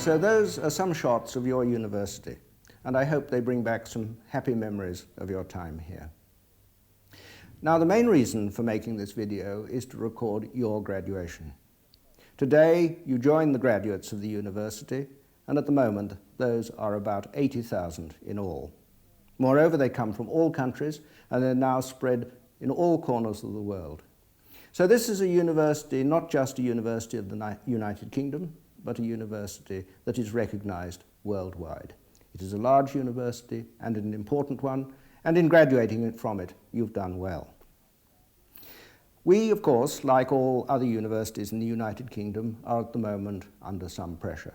So those are some shots of your university, and I hope they bring back some happy memories of your time here. Now, the main reason for making this video is to record your graduation. Today, you join the graduates of the university, and at the moment, those are about 80,000 in all. Moreover, they come from all countries, and they're now spread in all corners of the world. So this is a university, not just a university of the United Kingdom, but a university that is recognized worldwide. It is a large university and an important one, and in graduating from it, you've done well. We, of course, like all other universities in the United Kingdom, are at the moment under some pressure.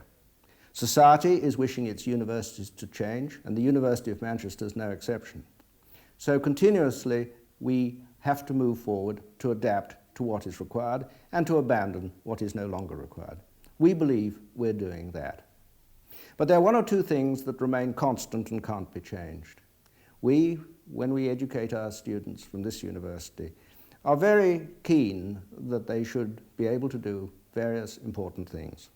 Society is wishing its universities to change, and the University of Manchester is no exception. So continuously, we have to move forward to adapt to what is required and to abandon what is no longer required. We believe we're doing that. But there are one or two things that remain constant and can't be changed. We, when we educate our students from this university, are very keen that they should be able to do various important things.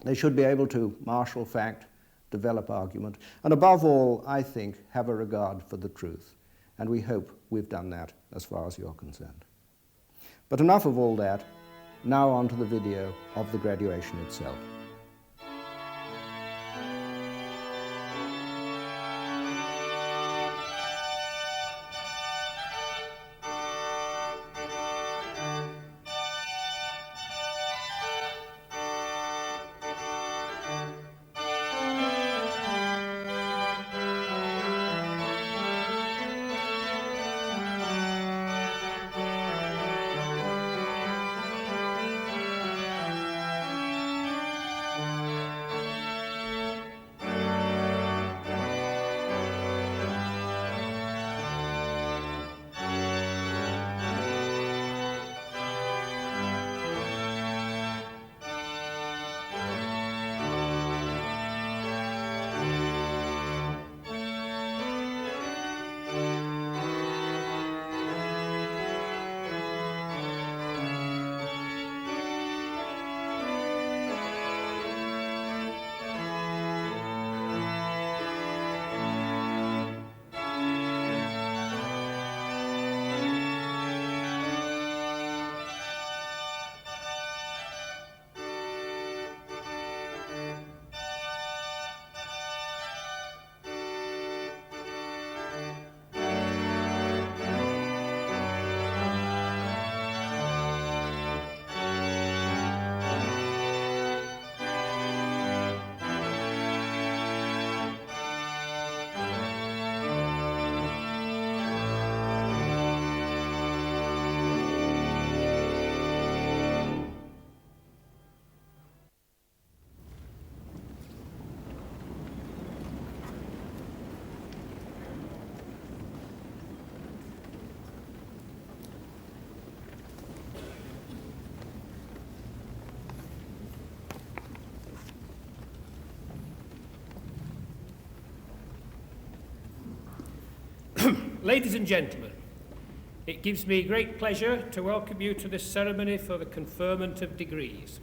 They should be able to marshal fact, develop argument, and above all, I think, have a regard for the truth. And we hope we've done that as far as you're concerned. But enough of all that, now on to the video of the graduation itself. Ladies and gentlemen, it gives me great pleasure to welcome you to this ceremony for the conferment of degrees.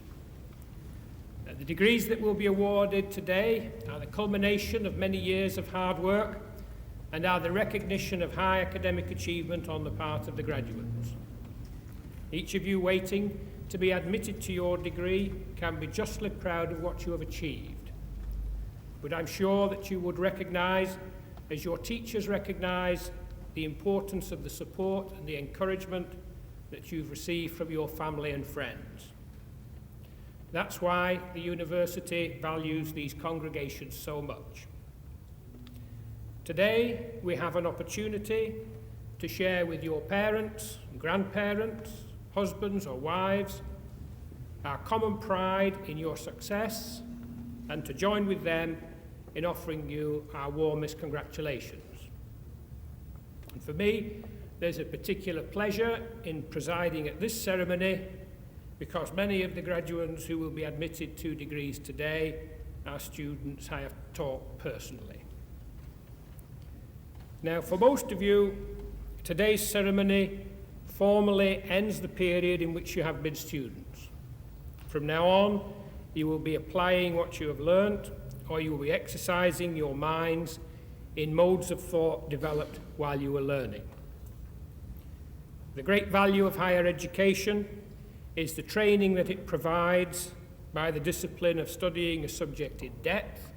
The degrees that will be awarded today are the culmination of many years of hard work and are the recognition of high academic achievement on the part of the graduates. Each of you waiting to be admitted to your degree can be justly proud of what you have achieved. But I'm sure that you would recognise, as your teachers recognise, the importance of the support and the encouragement that you've received from your family and friends. That's why the university values these congregations so much. Today, we have an opportunity to share with your parents, grandparents, husbands or wives, our common pride in your success, and to join with them in offering you our warmest congratulations. And for me, there's a particular pleasure in presiding at this ceremony because many of the graduates who will be admitted to degrees today are students I have taught personally. Now, for most of you, today's ceremony formally ends the period in which you have been students. From now on, you will be applying what you have learnt, or you will be exercising your minds in modes of thought developed while you were learning. The great value of higher education is the training that it provides by the discipline of studying a subject in depth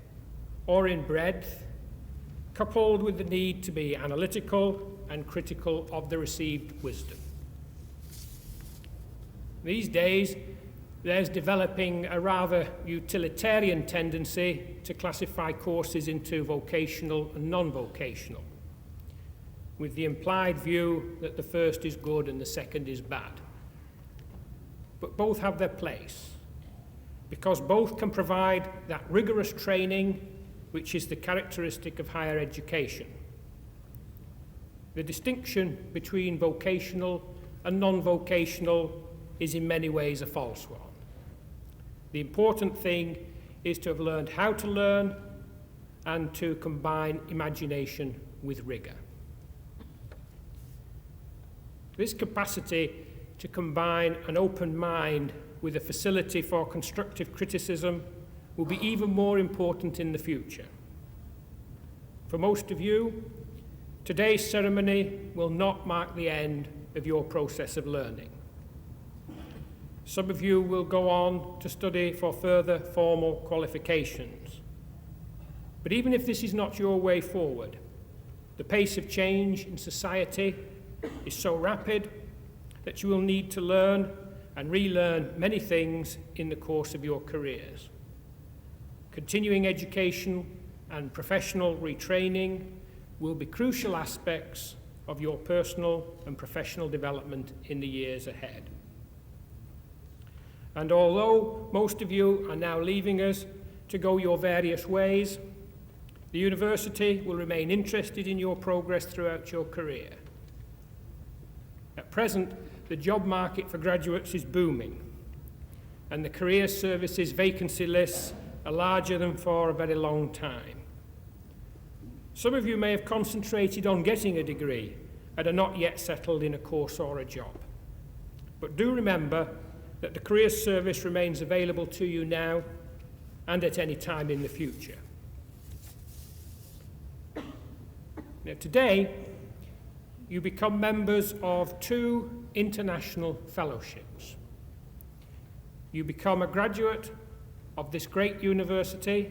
or in breadth, coupled with the need to be analytical and critical of the received wisdom. These days, there's developing a rather utilitarian tendency to classify courses into vocational and non-vocational, with the implied view that the first is good and the second is bad. But both have their place, because both can provide that rigorous training which is the characteristic of higher education. The distinction between vocational and non-vocational is in many ways a false one. The important thing is to have learned how to learn and to combine imagination with rigour. This capacity to combine an open mind with a facility for constructive criticism will be even more important in the future. For most of you, today's ceremony will not mark the end of your process of learning. Some of you will go on to study for further formal qualifications. But even if this is not your way forward, the pace of change in society is so rapid that you will need to learn and relearn many things in the course of your careers. Continuing education and professional retraining will be crucial aspects of your personal and professional development in the years ahead. And although most of you are now leaving us to go your various ways, the university will remain interested in your progress throughout your career. At present, the job market for graduates is booming, and the career services vacancy lists are larger than for a very long time. Some of you may have concentrated on getting a degree and are not yet settled in a course or a job. But do remember that the career service remains available to you now and at any time in the future. Now, today, you become members of 2 international fellowships. You become a graduate of this great university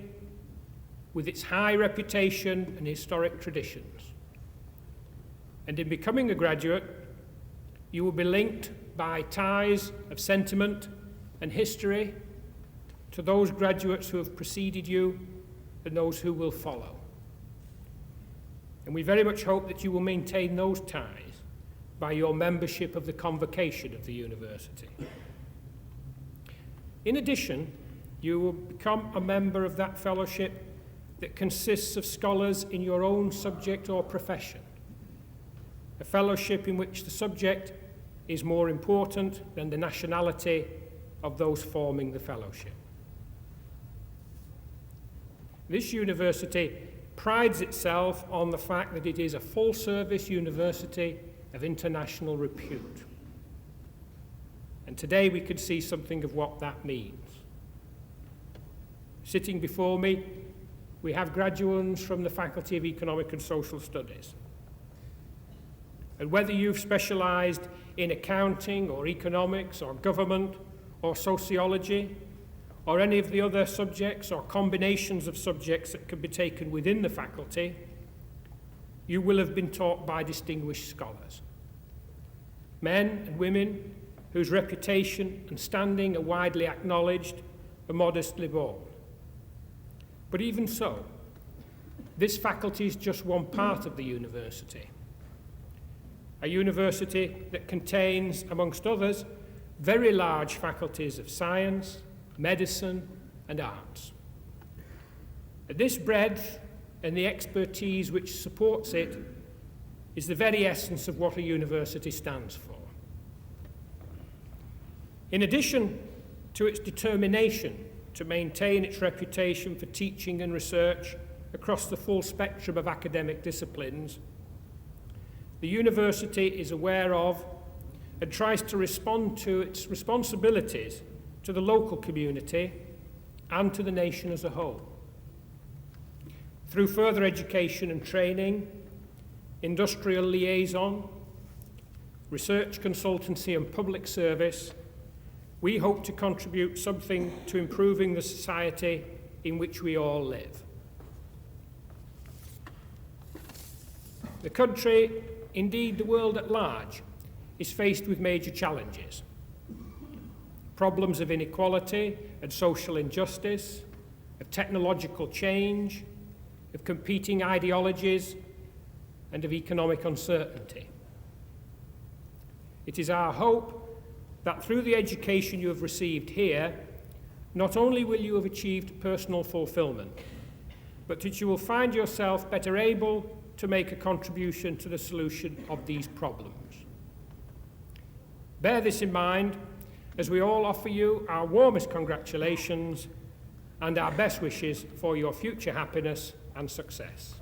with its high reputation and historic traditions. And in becoming a graduate, you will be linked by ties of sentiment and history to those graduates who have preceded you and those who will follow. And we very much hope that you will maintain those ties by your membership of the convocation of the university. In addition, you will become a member of that fellowship that consists of scholars in your own subject or profession, a fellowship in which the subject is more important than the nationality of those forming the fellowship. This university prides itself on the fact that it is a full-service university of international repute. And today we could see something of what that means. Sitting before me, we have graduates from the Faculty of Economic and Social Studies. And whether you've specialised in accounting or economics or government or sociology or any of the other subjects or combinations of subjects that can be taken within the faculty, you will have been taught by distinguished scholars. Men and women whose reputation and standing are widely acknowledged and modestly borne. But even so, this faculty is just one part of the university. A university that contains, amongst others, very large faculties of science, medicine, and arts. This breadth and the expertise which supports it is the very essence of what a university stands for. In addition to its determination to maintain its reputation for teaching and research across the full spectrum of academic disciplines, the university is aware of and tries to respond to its responsibilities to the local community and to the nation as a whole. Through further education and training, industrial liaison, research consultancy and public service, we hope to contribute something to improving the society in which we all live. The country, indeed the world at large, is faced with major challenges. Problems of inequality and social injustice, of technological change, of competing ideologies, and of economic uncertainty. It is our hope that through the education you have received here, not only will you have achieved personal fulfillment, but that you will find yourself better able to make a contribution to the solution of these problems. Bear this in mind as we all offer you our warmest congratulations and our best wishes for your future happiness and success.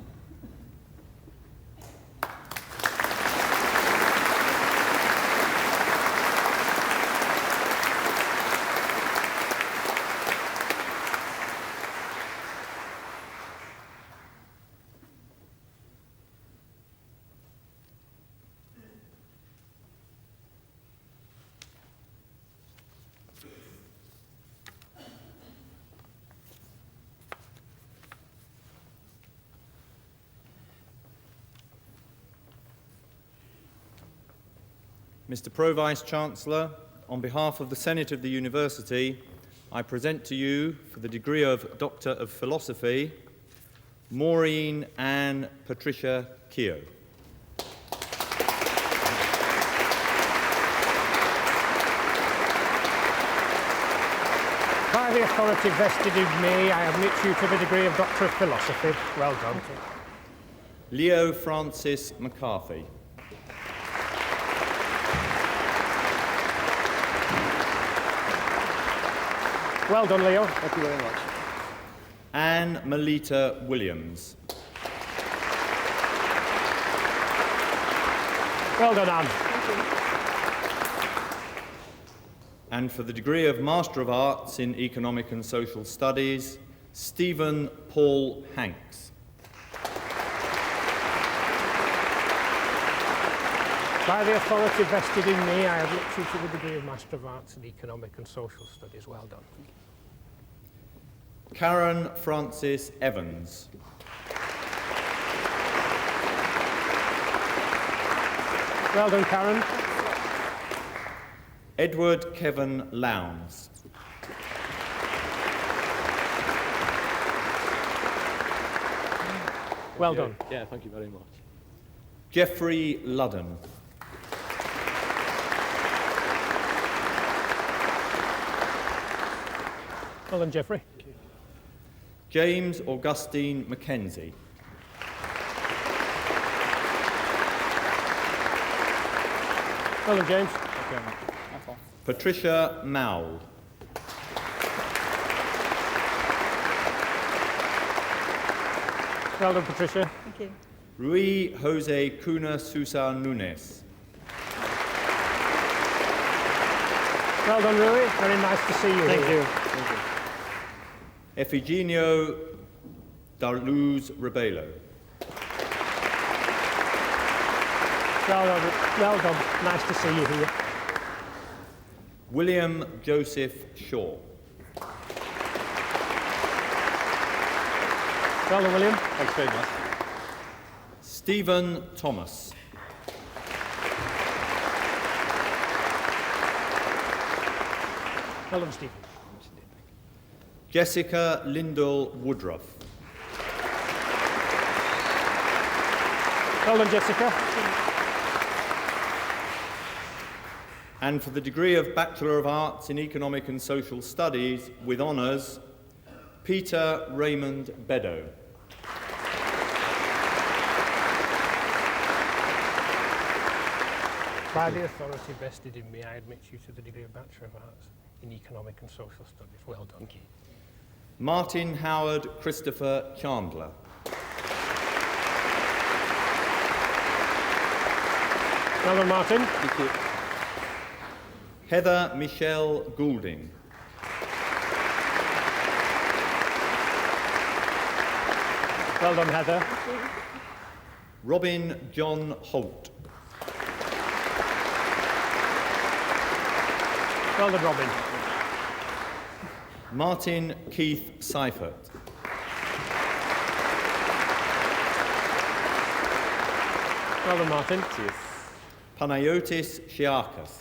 Mr. Pro-Vice-Chancellor, on behalf of the Senate of the University, I present to you, for the degree of Doctor of Philosophy, Maureen Anne Patricia Keogh. By the authority vested in me, I admit you to the degree of Doctor of Philosophy. Well done. Leo Francis McCarthy. Well done, Leo. Thank you very much. Anne Melita Williams. Well done, Anne. And for the degree of Master of Arts in Economic and Social Studies, Stephen Paul Hanks. By the authority vested in me, I admit you to the degree of Master of Arts in Economic and Social Studies. Well done. Karen Francis Evans. Well done, Karen. Edward Kevin Lowndes. Well done. Yeah, thank you very much. Geoffrey Ludden. Well done, Geoffrey. James Augustine Mackenzie. Well done, James. Patricia Mowell. Well done, Patricia. Thank you. Rui Jose Cuna Sousa Nunes. Well done, Rui. Very nice to see you here. Thank you. Efigenio Darluz Rebelo. Well done. Nice to see you here. William Joseph Shaw. Well done, William. Thanks very much. Stephen Thomas. Well done, Stephen. Jessica Lyndall Woodruff. Well done, Jessica. And for the degree of Bachelor of Arts in Economic and Social Studies with honours, Peter Raymond Beddoe. By the authority vested in me, I admit you to the degree of Bachelor of Arts in Economic and Social Studies. Well done. Thank you. Martin Howard Christopher Chandler. Well done, Martin. Thank you. Heather Michelle Goulding. Well done, Heather. Robin John Holt. Well done, Robin. Martin Keith Seifert. Well done, Martin. Panayotis Shiakas.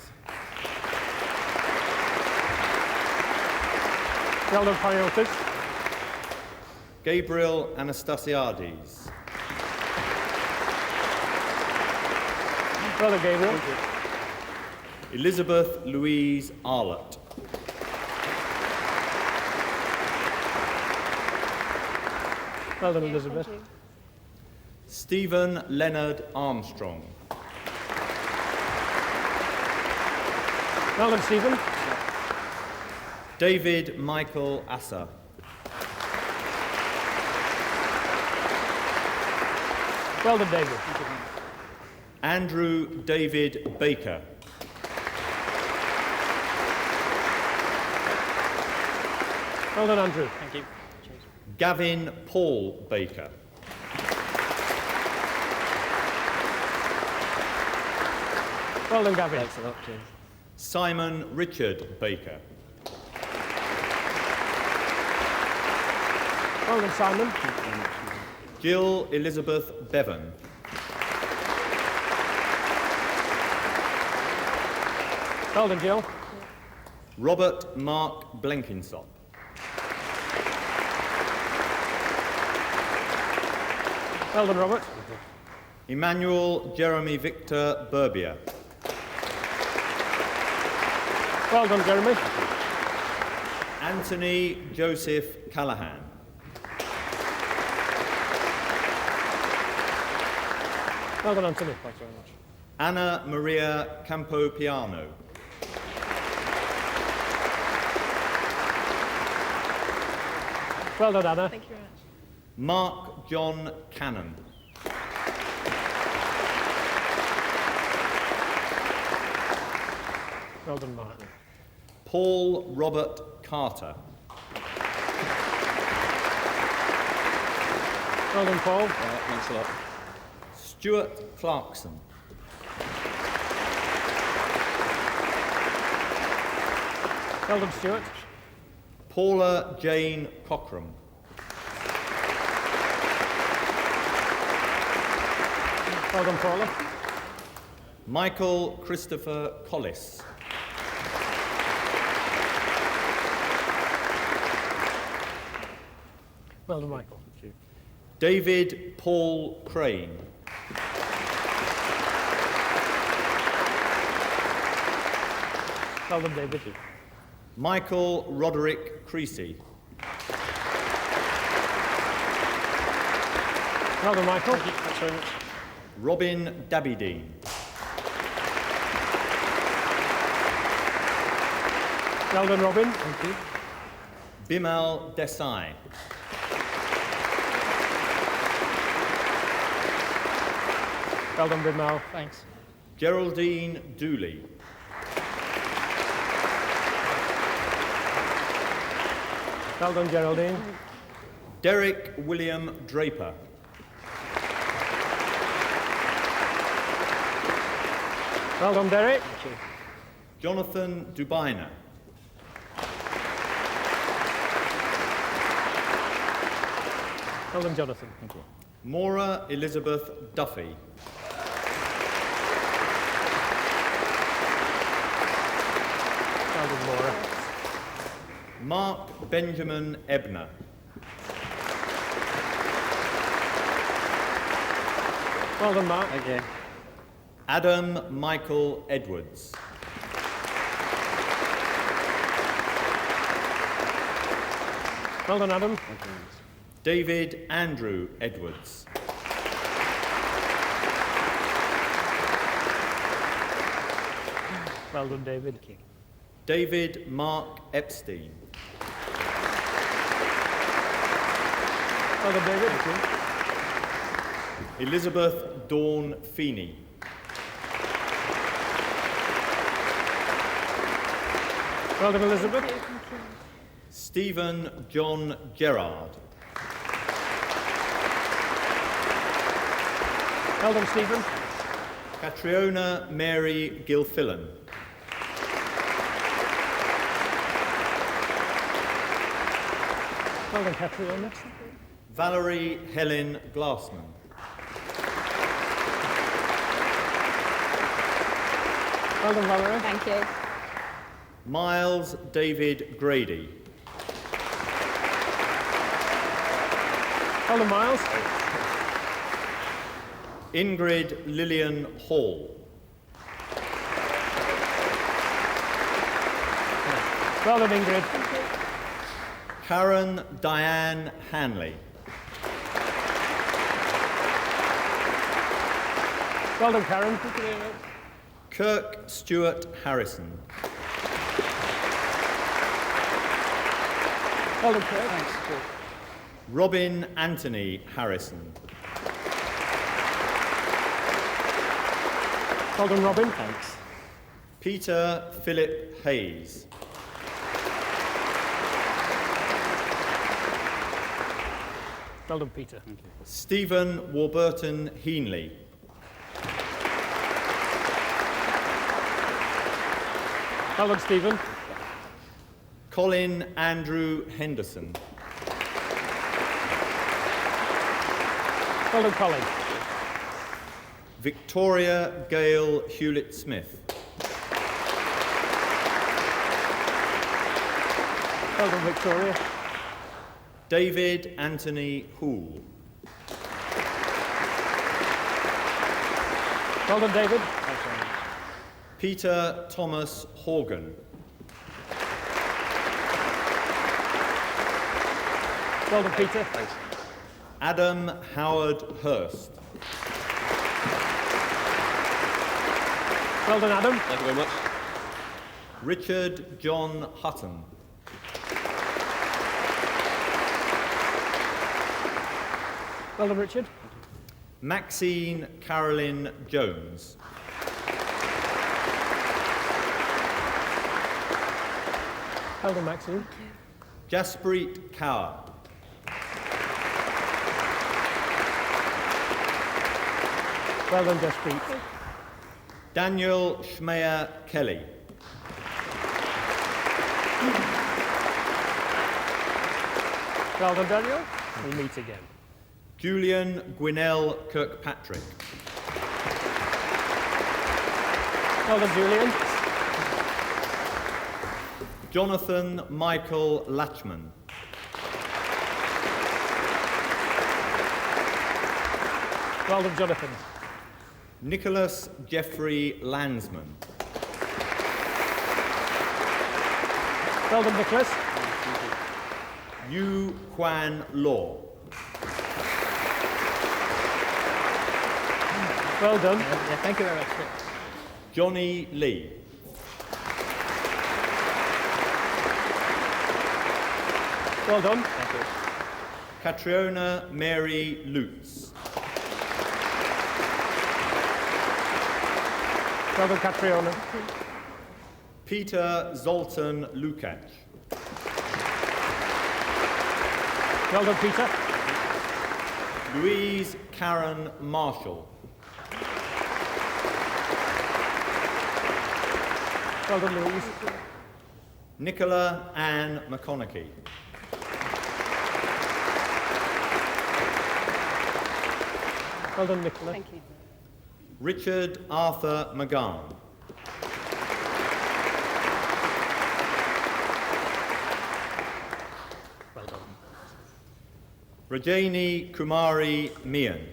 Well done, Panayotis. Gabriel Anastasiades. Well done, Gabriel. Elizabeth Louise Arlott. Well done, Elizabeth. Stephen Leonard Armstrong. Well done, Stephen. David Michael Asser. Well done, David. Andrew David Baker. Well done, Andrew. Thank you. Gavin Paul Baker. Well done, Gavin. Thanks a lot, James. Simon Richard Baker. Well done, Simon. Jill Elizabeth Bevan. Well done, Jill. Robert Mark Blenkinsop. Well done, Robert. Emmanuel Jeremy Victor Berbier. Well done, Jeremy. Anthony Joseph Callahan. Well done, Anthony. Thanks very much. Anna Maria Campopiano. Well done, Anna. Thank you very much. Mark John Cannon. Well done, Mark. Paul Robert Carter. Well done, Paul. Thanks a lot. Stuart Clarkson. Well done, Stuart. Paula Jane Cockram. Well done, Paula. Michael Christopher Collis. Well done, Michael. David Paul Crane. Well done, David. Michael Roderick Creasy. Well done, Michael. Thanks very much. Robin Dabydeen. Well done, Robin. Thank you. Bimal Desai. Well done, Bimal. Thanks. Geraldine Dooley. Well done, Geraldine. Derek William Draper. Well done, Derek. Jonathan Dubiner. Well done, Jonathan. Thank you. Maura Elizabeth Duffy. Well done, Maura. Mark Benjamin Ebner. Well done, Mark. Thank you. Adam Michael Edwards. Well done, Adam. David Andrew Edwards. Well done, David. David Mark Epstein. Well done, David. Elizabeth Dawn Feeney. Well done, Elizabeth. Stephen John Gerard. Well done, Stephen. Catriona Mary Gilfillan. Well done, Catriona. Valerie Helen Glassman. Well done, Valerie. Thank you. Miles David Grady. Well done, Miles. Ingrid Lillian Hall. Well done, Ingrid. Karen Diane Hanley. Well done, Karen. Thank you very much. Kirk Stewart Harrison. Well done, Kirk. Thanks. Robin Anthony Harrison. Well done, Robin. Thanks. Peter Philip Hayes. Well done, Peter. Stephen Warburton Heenley. Well done, Stephen. Colin Andrew Henderson. Well done, Colin. Victoria Gale Hewlett-Smith. Well done, Victoria. David Anthony Hoole. Well done, David. Peter Thomas Horgan. Well done, Peter. Thanks. Adam Howard Hurst. Well done, Adam. Thank you very much. Richard John Hutton. Well done, Richard. Maxine Carolyn Jones. Well done, Maxine. Jaspreet Kaur. Well done, Jaspreet. Daniel Schmeyer Kelly. Well done, Daniel. We'll meet again. Julian Gwinnell Kirkpatrick. Well done, Julian. Jonathan Michael Latchman. Well done, Jonathan. Nicholas Jeffrey Landsman. Well done, Nicholas. Yu Quan Law. Well done. Yeah, thank you very much. Johnny Lee. Well done. Thank you. Catriona Mary Lutz. Well done, Catriona. Peter Zoltan Lukacs. Well done, Peter. Louise Karen Marshall. Well done, Louise. Nicola Ann McConaughey. Well done, Nicola. Thank you. Richard Arthur McGann. Well done. Rajani Kumari Mian.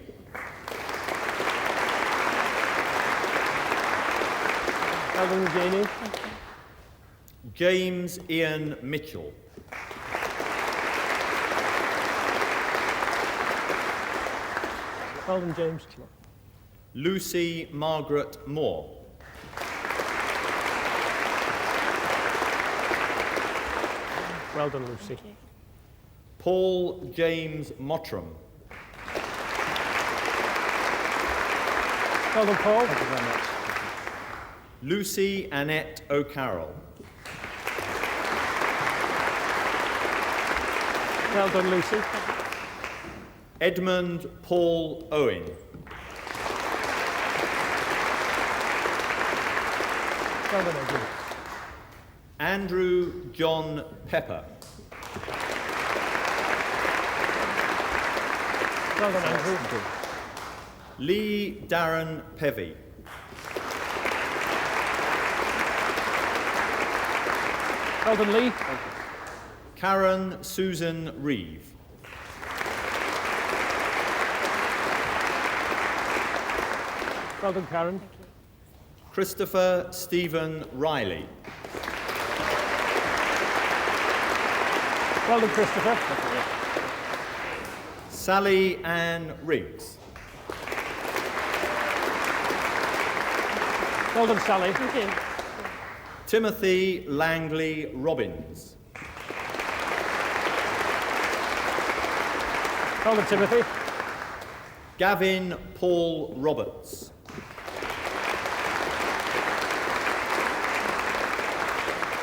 Well done, Janie. James Ian Mitchell. Well done, James. Lucy Margaret Moore. Well done, Lucy. Paul James Mottram. Well done, Paul. Thank you very much. Lucy Annette O'Carroll. Well done, Lucy. Edmund Paul Owen. Well done, Andrew. Andrew John Pepper. Well done, Andrew. Lee Darren Pevy. Well done, Lee. Karen Susan Reeve. Well done, Karen. Christopher Stephen Riley. Well done, Christopher. Sally Ann Riggs. Well done, Sally. Thank you. Timothy Langley Robbins. Well done, Timothy. Gavin Paul Roberts.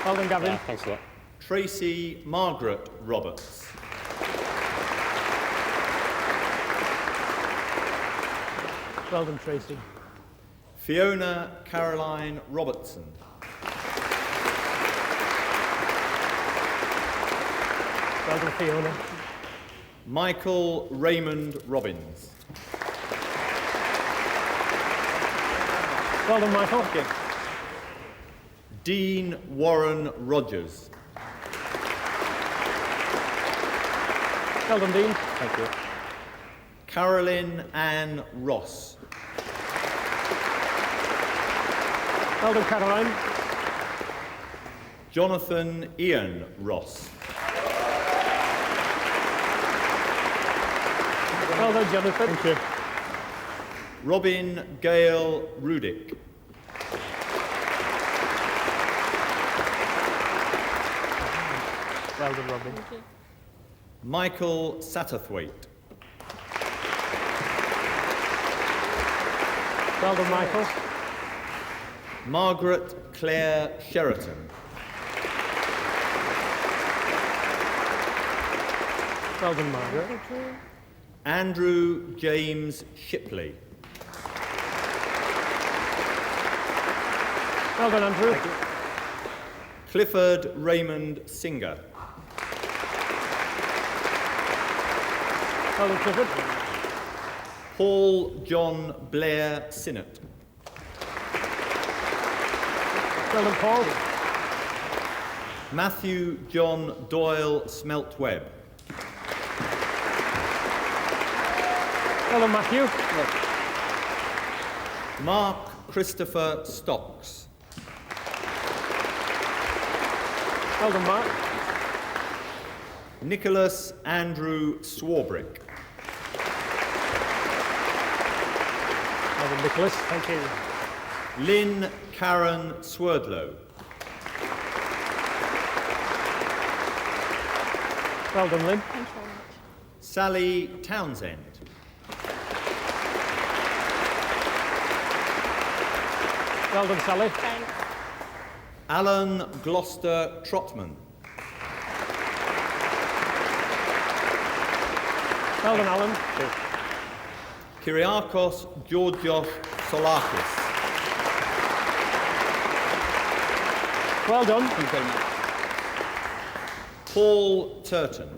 Well done, Gavin. Thanks a lot. Tracy Margaret Roberts. Well done, Tracy. Fiona Caroline Robertson. Well done, Fiona. Michael Raymond Robbins. Well done, Michael. Dean Warren Rogers. Well done, Dean. Thank you. Carolyn Ann Ross. Well done, Caroline. Jonathan Ian Ross. Well done, Jonathan. Thank you. Robin Gale Rudick. Well done, Robin. Michael Satterthwaite. Well done, Michael. Margaret Claire Sheraton. Well done, Margaret. Andrew James Shipley. Well done, Andrew. Clifford Raymond Singer. Well done, Clifford. Paul John Blair Sinnott. Well done, Paul. Matthew John Doyle Smeltwebb. Well done, Matthew. Mark Christopher Stocks. Well done, Mark. Nicholas Andrew Swarbrick. Well done, Nicholas. Thank you. Lynn Karen Swerdlow. Well done, Lynn. Sally Townsend. Well done, Sally. Alan Gloucester Trotman. Well done, Alan. Kyriakos Georgios Solakis. Well done. Paul Turton.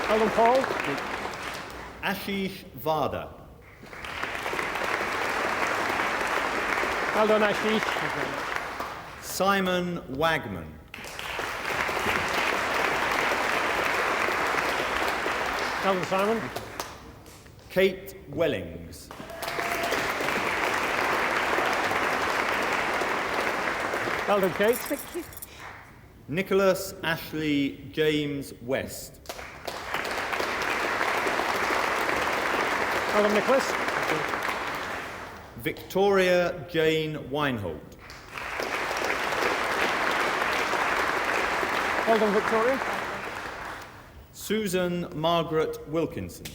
Well done, Paul. Ashish Vada. Well done, Ashish. Simon Wagman. Well done, Simon. Kate Wellings. Well done, Kate. Nicholas Ashley James West. Well done, Nicholas. Victoria Jane Weinhold. Well done, Victoria. Susan Margaret Wilkinson.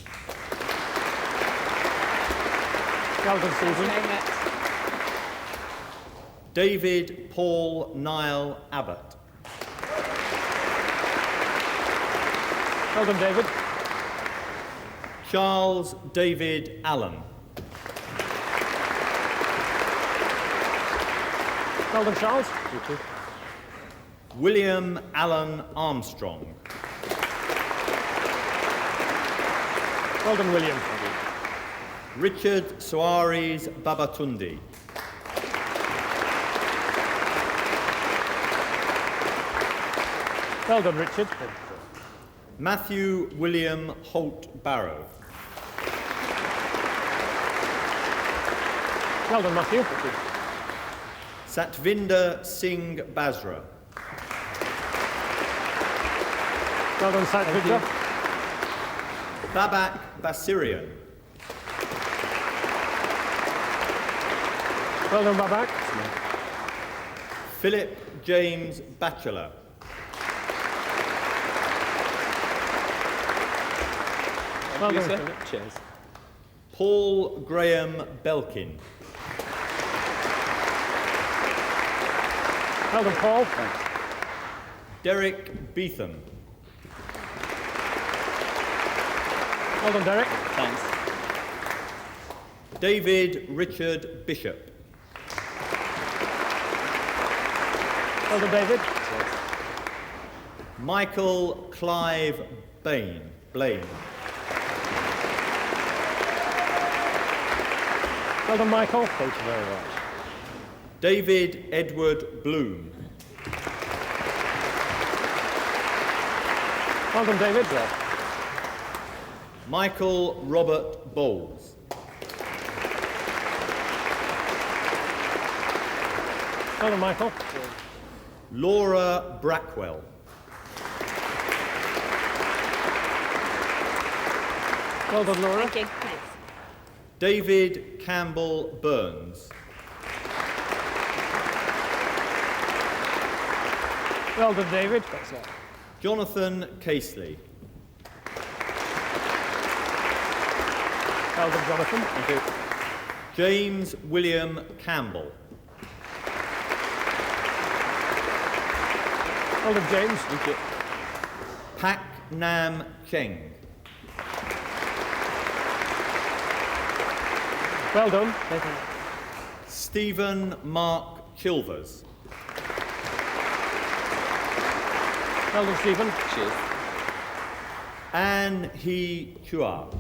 Well done, Susan. David Paul Niall Abbott. Well done, David. Charles David Allen. Well done, Charles. William Allen Armstrong. Well done, William. Richard Soares Babatundi. Well done, Richard. Matthew William Holt Barrow. Well done, Matthew. Satvinder Singh Basra. Well done, Satvinder. Babak Basirian. Well done, Babak. Philip James Batchelor. Well done, Philip. Cheers. Paul Graham Belkin. Well done, Paul. Derek Beetham. Well done, Derek. Thanks. David Richard Bishop. Well done, David. Michael Clive Blaine. Well done, Michael. Thank you very much. David Edward Bloom. Well done, David. Michael Robert Bowles. Well done, Michael. Laura Brackwell. Well done, Laura. Thank you. Thanks. David Campbell Burns. Well done, David. Jonathan Casely. Well done, Jonathan. Thank you. James William Campbell. Well done, James. Thank you. Pak Nam Cheng. Well done. Stephen Mark Chilvers. Well done, Stephen. Cheers. Anne He Chua.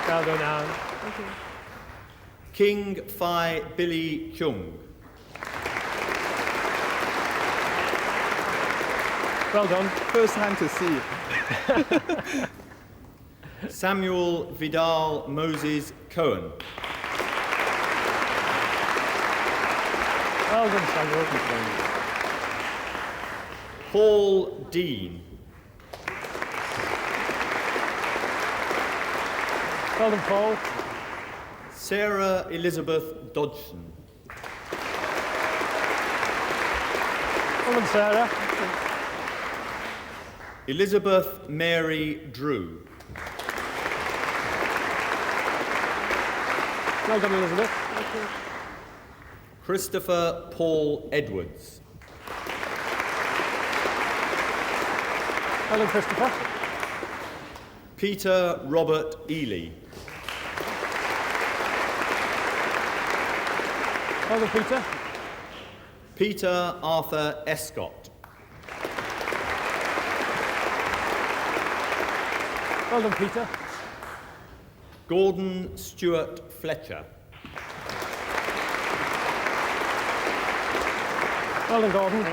Well done, Anne. Thank you. King Phai Billy Chung. Well done. First time to see. Samuel Vidal Moses Cohen. Well done, Samuel. Paul Dean. Well done, Paul. Sarah Elizabeth Dodgson. Well done, Sarah. Elizabeth Mary Drew. Well done, Elizabeth. Thank you. Christopher Paul Edwards. Well done, Christopher. Peter Robert Ely. Well done, Peter. Peter Arthur Escott. Well done, Peter. Gordon Stewart Fletcher. Well done, Gordon.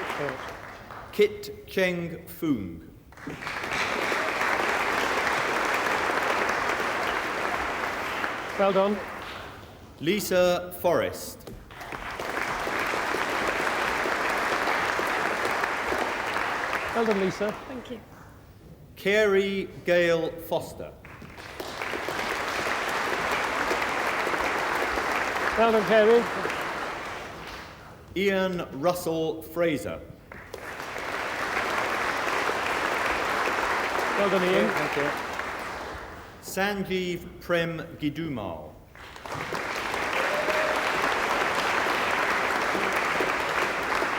Kit Cheng Foong. Well done. Lisa Forrest. Well done, Lisa. Thank you. Carey Gale Foster. Well done, Kerry. Ian Russell Fraser. Well done, Ian. Thank you. Sanjeev Prem Gidumal.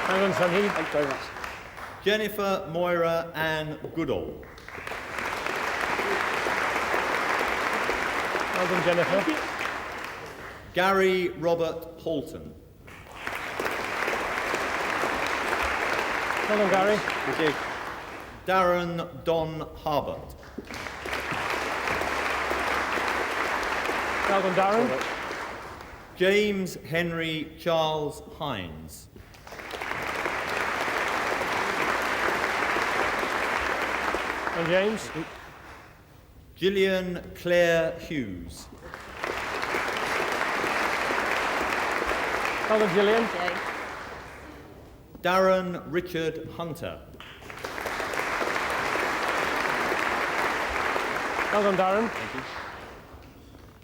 Well done, Sanjeev. Thank you very much. Jennifer Moira Ann Goodall. Well done, Jennifer. Gary Robert Halton. Well done, Gary. Thank you. Darren Don Harbert. Well done, Darren. James Henry Charles Hines. And James. Gillian Claire Hughes. Well done, Gillian. Darren Richard Hunter. Well done, Darren.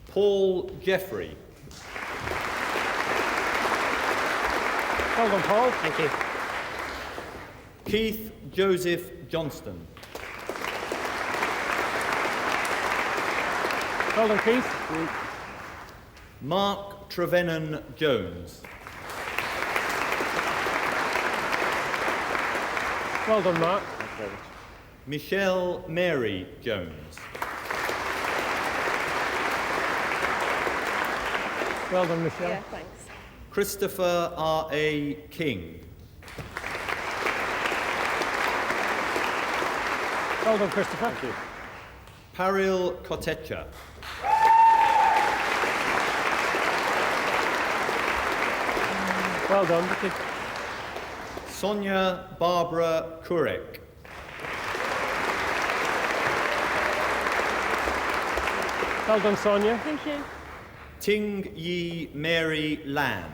Paul Jeffrey. Well done, Paul. Thank you. Keith Joseph Johnston. Well done, Keith. Mark Trevennan Jones. Well done, Mark. Michelle Mary Jones. Well done, Michelle. Yeah, thanks. Christopher R.A. King. Well done, Christopher. Thank you. Paril Kotecha. Well done. Sonia Barbara Kurek. Well done, Sonia. Thank you. Ting Yi Mary Lam.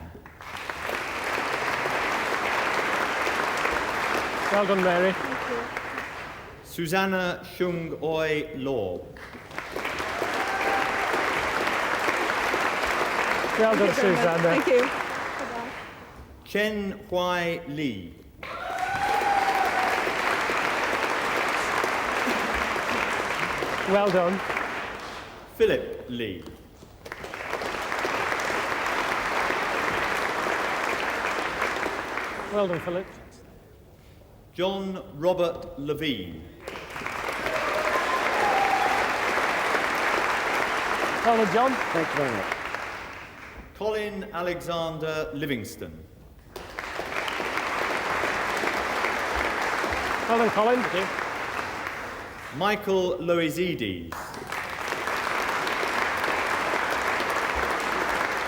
Well done, Mary. Thank you. Susanna Shung Oi Law. Well done, Thank you very much. Susanna. Thank you. Bye-bye. Chen Huai Lee. Well done. Philip Lee. Well done, Philip. John Robert Levine. Well done, John. Thank you very much. Colin Alexander Livingston. Well done, Colin. Thank you. Michael Loizides.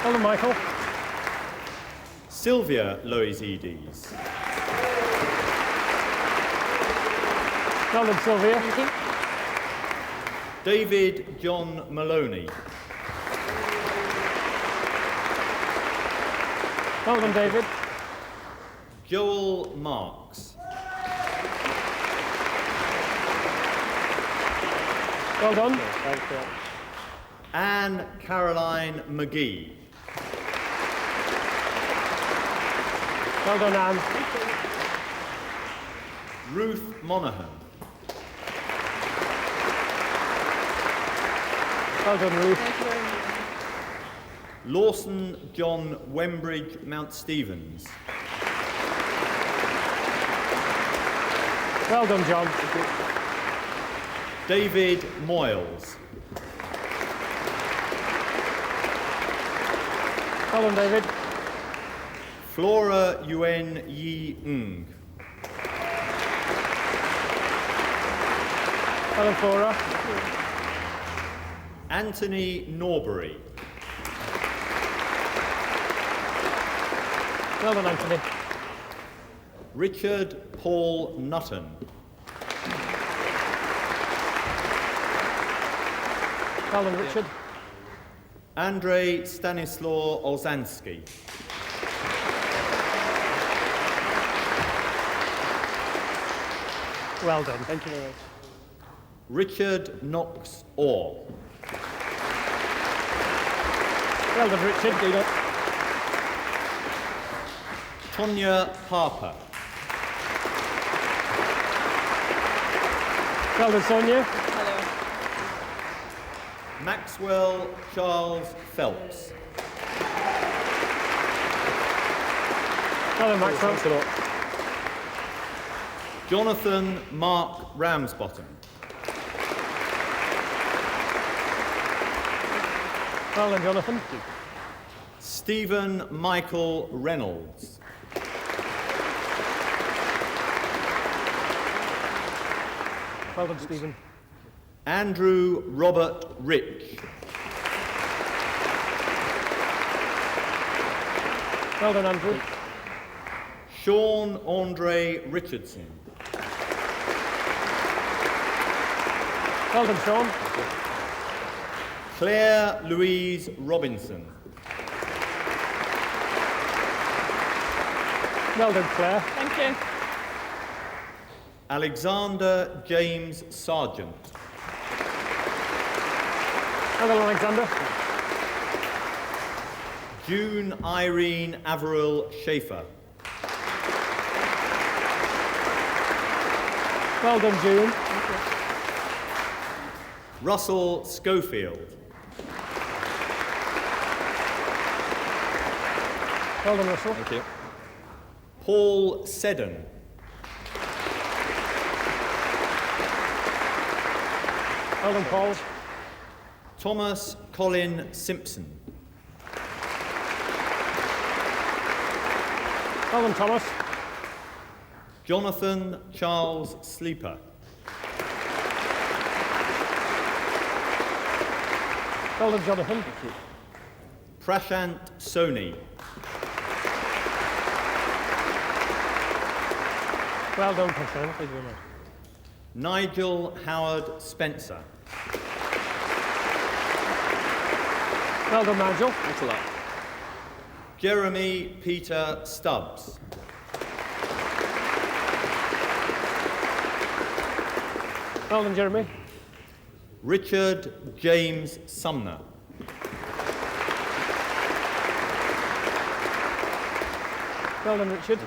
Well done, Michael. Sylvia Loizides. Well done, Sylvia. Thank you. David John Maloney. Well done, David. Joel Marks. Well done. Thank you. Anne Caroline McGee. Well done, Anne. Ruth Monaghan. Well done, Ruth. Thank you very much. Lawson John Wembridge Mount Stevens. Well done, John. David Moyles. Well done, David. Flora Yuen Yi Ng. Well done, Flora. Anthony Norbury. Well done, Anthony. Richard Paul Nutton. Well done, Richard. Andrei Stanislaw Olzansky. Well done. Thank you very much. Richard Knox Orr. Well done, Richard. Tonya Harper. Well done, Sonia. Hello. Maxwell Charles Phelps. Well done, Maxwell. Thanks a lot. Jonathan Mark Ramsbottom. Well done, Jonathan. Stephen Michael Reynolds. Well done, Stephen. Andrew Robert Rich. Well done, Andrew. Sean Andre Richardson. Well done, Sean. Claire Louise Robinson. Well done, Claire. Thank you. Alexander James Sargent. Well done, Alexander. June Irene Averill Schaefer. Well done, June. Russell Schofield. Well done, Russell. Thank you. Paul Seddon. Well done, Paul. Thomas Colin Simpson. Well done, Thomas. Jonathan Charles Sleeper. Well done, Jonathan. Prashant Soni. Well done, Prashant. Thank you very much. Nigel Howard Spencer. Well done, Nigel. Thanks a lot. Jeremy Peter Stubbs. Well done, Jeremy. Richard James Sumner. Well done, Richard.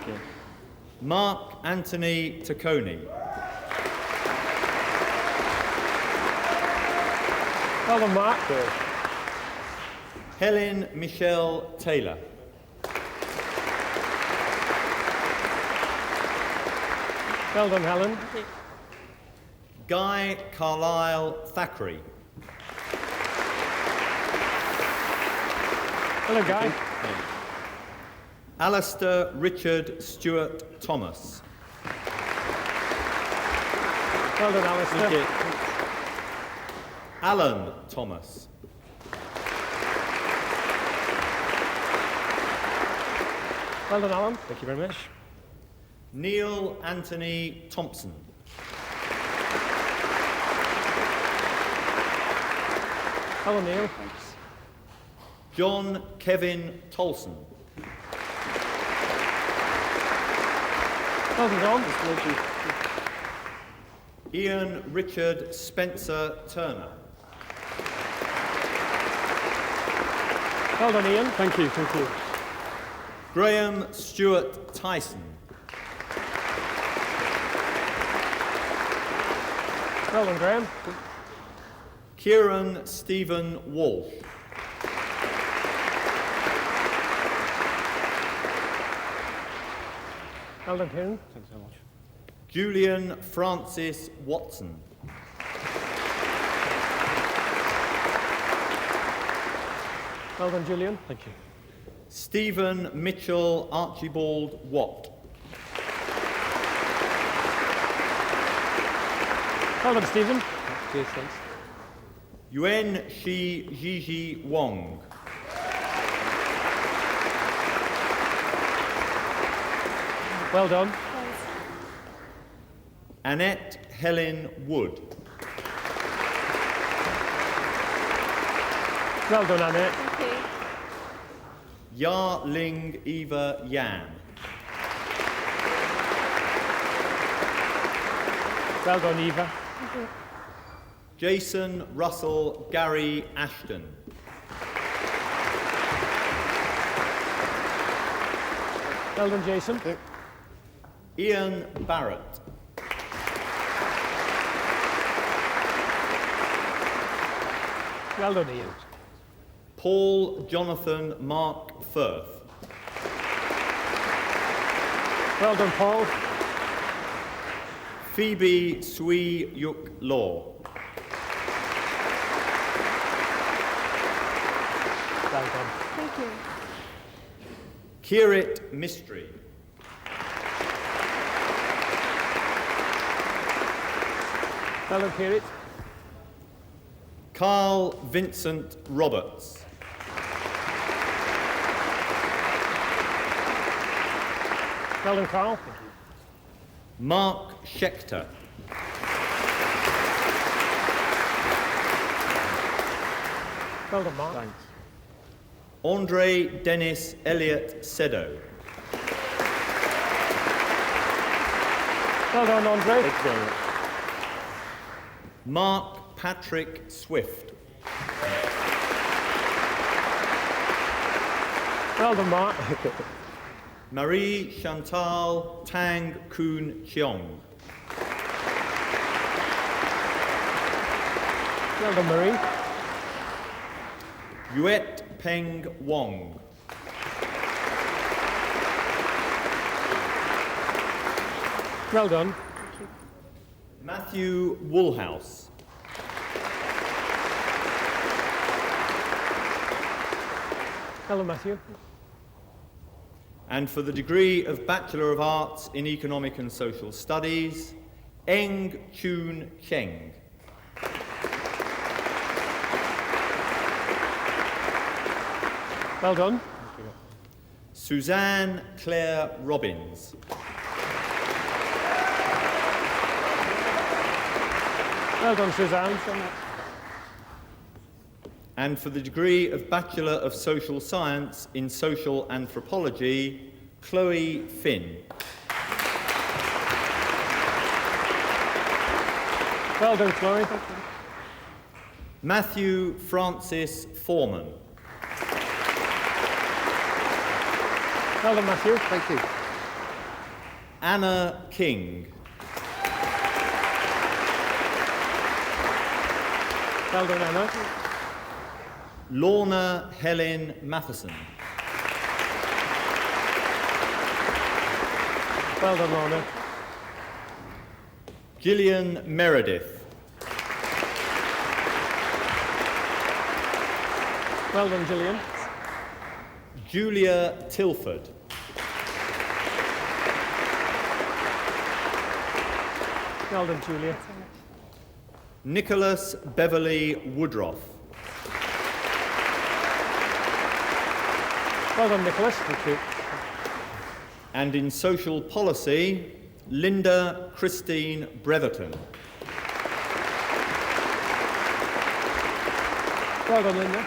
Mark Anthony Tacconi. Well done, Mark. Helen Michelle Taylor. Well done, Helen. Guy Carlisle Thackeray. Hello, Guy. Alistair Richard Stewart Thomas. Well done, Alistair. Alan Thomas. Well done, Alan. Thank you very much. Neil Anthony Thompson. Hello, Neil. John Kevin Tolson. Well done, John. Ian Richard Spencer Turner. Well done, Ian. Thank you, thank you. Graham Stewart Tyson. Well done, Graham. Kieran Stephen Walsh. Well done, Kieran. Thanks so much. Julian Francis Watson. Well done, Julian. Thank you. Stephen Mitchell Archibald Watt. Well done, Stephen. Cheers, thanks. Yuen Shi Jiji Wong. Well done. Annette Helen Wood. Well done, Annette. Thank you. Ya Ling Eva Yan. Well done, Eva. Jason Russell Gary Ashton. Well done, Jason. Ian Barrett. Well done, Ian. Paul Jonathan Mark Firth. Well done, Paul. Phoebe Sui Yuk Law. Well done. Thank you. Kirit Mistry. Well done, Kirit. Carl Vincent Roberts. Well done, Carl. Mark Schechter. Well done, Mark. Thanks. Andre Dennis Elliott Sedo. Well done, Andre. Thank you very much. Mark Patrick Swift. Well done, Mark. Marie Chantal Tang Koon Cheong. Well done, Marie. Yuet Peng Wong. Well done. Matthew Woolhouse. Well done, Matthew. And for the degree of Bachelor of Arts in Economic and Social Studies, Eng Chun Cheng. Well done. Suzanne Claire Robbins. Well done, Suzanne. And for the degree of Bachelor of Social Science in Social Anthropology, Chloe Finn. Well done, Chloe. Matthew Francis Foreman. Well done, Matthew. Thank you. Anna King. Well done, Anna. Lorna Helen Matheson. Well done, Lorna. Gillian Meredith. Well done, Gillian. Julia Tilford. Well done, Julia. Nicholas Beverly Woodruff. Well done, Nicholas. Thank you. And in social policy, Linda Christine Bretherton. Well done, Linda.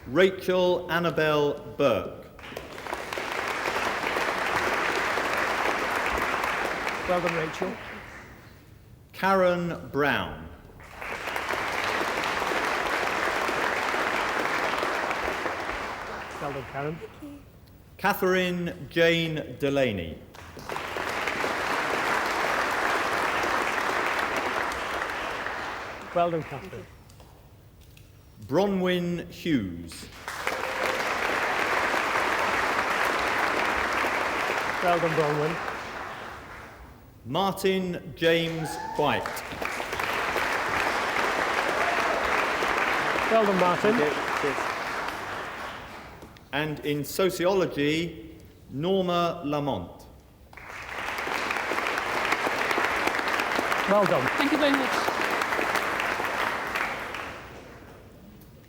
Rachel Annabel Burke. Well done, Rachel. Karen Brown. Well done, Karen. Catherine Jane Delaney. Well done, Catherine. Bronwyn Hughes. Well done, Bronwyn. Martin James White. Well done, Martin. Cheers. And in sociology, Norma Lamont. Well done. Thank you very much.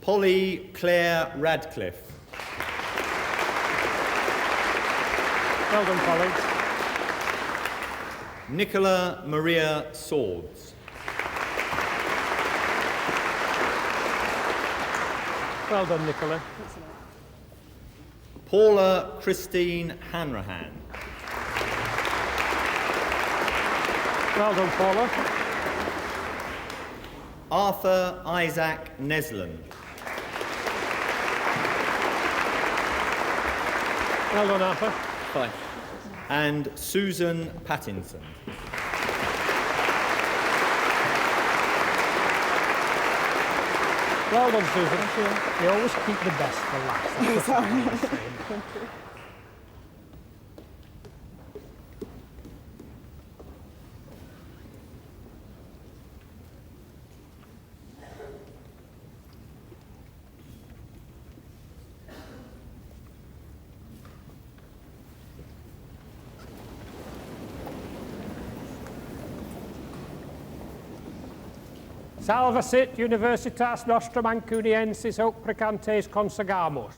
Polly Claire Radcliffe. Well done, Polly. Nicola Maria Swords. Well done, Nicola. Paula Christine Hanrahan. Well done, Paula. Arthur Isaac Nesland. Well done, Arthur. Fine. And Susan Pattinson. Well done, Susan. You always keep the best for last. That's what I always say. Salva sit Universitas Nostra Mancuniensis hoc precantes consagamus.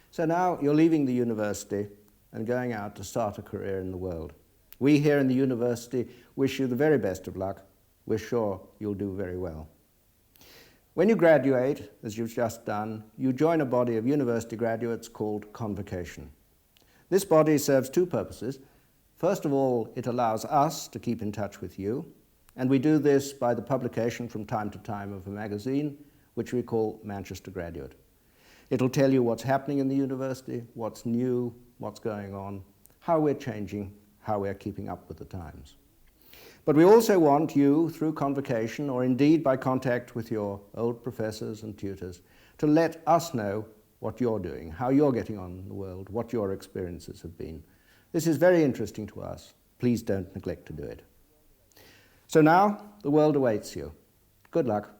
So now you're leaving the university and going out to start a career in the world. We here in the university wish you the very best of luck. We're sure you'll do very well. When you graduate, as you've just done, you join a body of university graduates called Convocation. This body serves two purposes. First of all, it allows us to keep in touch with you, and we do this by the publication from time to time of a magazine, which we call Manchester Graduate. It'll tell you what's happening in the university, what's new, what's going on, how we're changing, how we're keeping up with the times. But we also want you, through Convocation, or indeed by contact with your old professors and tutors, to let us know what you're doing, how you're getting on in the world, what your experiences have been. This is very interesting to us. Please don't neglect to do it. So now, the world awaits you. Good luck.